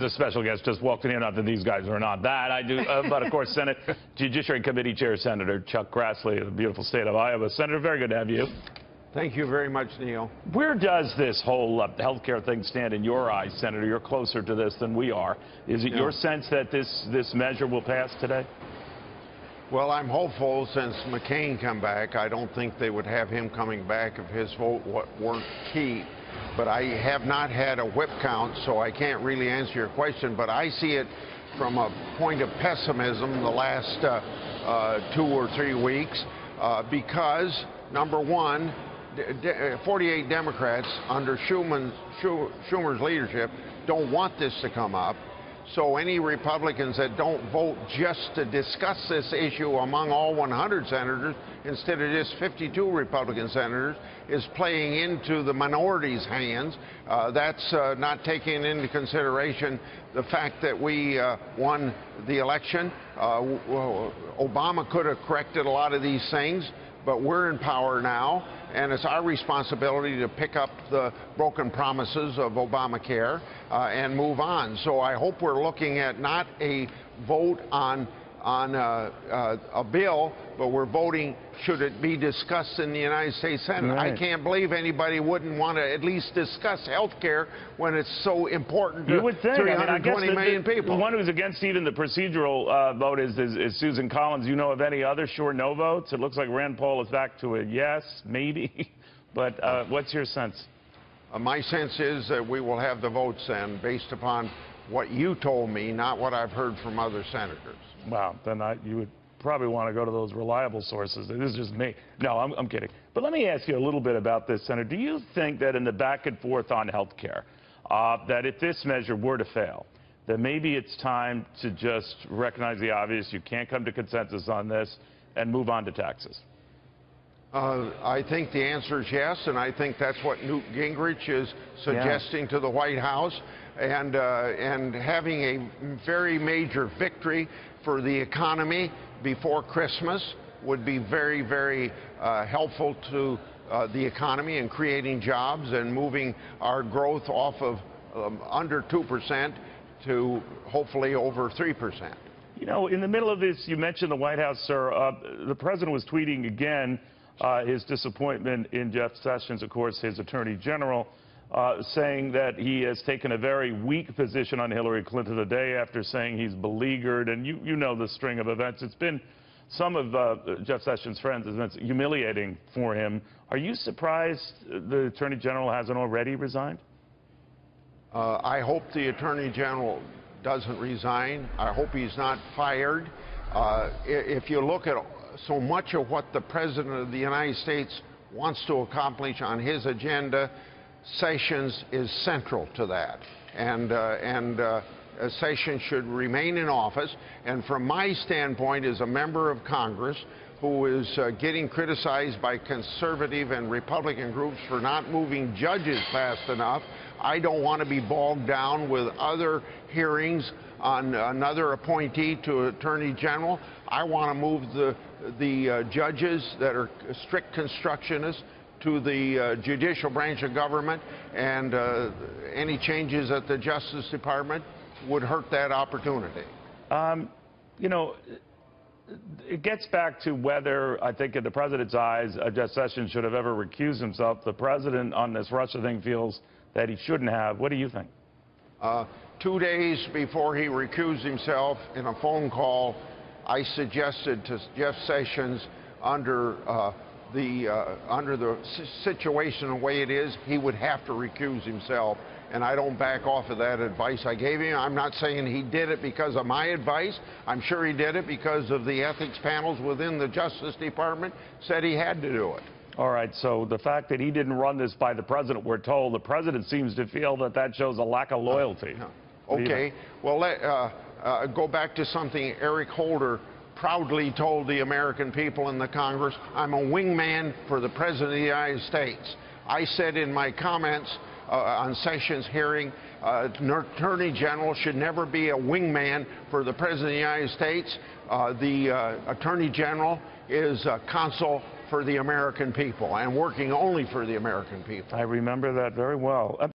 The special guest just walked in. Not that these guys are not that. I do. But, of course, Senate Judiciary Committee Chair Senator Chuck Grassley of the beautiful state of Iowa. Senator, very good to have you. Thank you very much, Neil. Where does this whole health care thing stand in your eyes, Senator? You're closer to this than we are. Is it your sense that this measure will pass today? Well, I'm hopeful since McCain come back. I don't think they would have him coming back if his vote weren't key. But I have not had a whip count, so I can't really answer your question. But I see it from a point of pessimism the last 2 or 3 weeks because, number one, 48 Democrats under Schumer's leadership don't want this to come up. So any Republicans that don't vote just to discuss this issue among all 100 senators, instead of just 52 Republican senators, is playing into the minority's hands. That's not taking into consideration the fact that we won the election. Obama could have corrected a lot of these things, but we're in power now, and it's our responsibility to pick up the broken promises of Obamacare and move on. So I hope we're looking at not a vote on a bill, but we're voting, should it be discussed in the United States Senate? Right. I can't believe anybody wouldn't want to at least discuss health care when it's so important to 320 million people. The one who's against even the procedural vote is Susan Collins. You know of any other sure no votes? It looks like Rand Paul is back to a yes, maybe. But what's your sense? My sense is that we will have the votes then based upon what you told me, not what I've heard from other senators. Wow, then you would probably want to go to those reliable sources. This is just me. No, I'm kidding. But let me ask you a little bit about this, Senator. Do you think that in the back and forth on health care, that if this measure were to fail, that maybe it's time to just recognize the obvious, you can't come to consensus on this, and move on to taxes? I think the answer is yes, and I think that's what Newt Gingrich is suggesting to the White House. And having a very major victory for the economy before Christmas would be very, very helpful to the economy and creating jobs and moving our growth off of under 2% to hopefully over 3%. You know, in the middle of this, you mentioned the White House, sir. The president was tweeting again his disappointment in Jeff Sessions, of course, his attorney general, saying that he has taken a very weak position on Hillary Clinton the day after saying he's beleaguered. And you know the string of events. It's been some of Jeff Sessions' friends, it's humiliating for him. Are you surprised the Attorney General hasn't already resigned? I hope the Attorney General doesn't resign. I hope he's not fired. If you look at so much of what the President of the United States wants to accomplish on his agenda, Sessions is central to that, and Sessions should remain in office. And from my standpoint as a member of Congress who is getting criticized by conservative and Republican groups for not moving judges fast enough, I don't want to be bogged down with other hearings on another appointee to Attorney General. I want to move the judges that are strict constructionists to the judicial branch of government, and any changes at the Justice Department would hurt that opportunity. You know, it gets back to whether, I think in the president's eyes, Jeff Sessions should have ever recused himself. The president on this Russia thing feels that he shouldn't have. What do you think? 2 days before he recused himself, in a phone call, I suggested to Jeff Sessions under the situation the way it is, he would have to recuse himself, and I don't back off of that advice I gave him. I'm not saying he did it because of my advice. I'm sure he did it because of the ethics panels within the Justice Department said he had to do it. All right, so the fact that he didn't run this by the president, we're told, the president seems to feel that that shows a lack of loyalty. Okay, well, go back to something Eric Holder proudly told the American people in the Congress. I'm a wingman for the President of the United States. I said in my comments on Sessions' hearing, an Attorney General should never be a wingman for the President of the United States. The Attorney General is a counsel for the American people and working only for the American people. I remember that very well.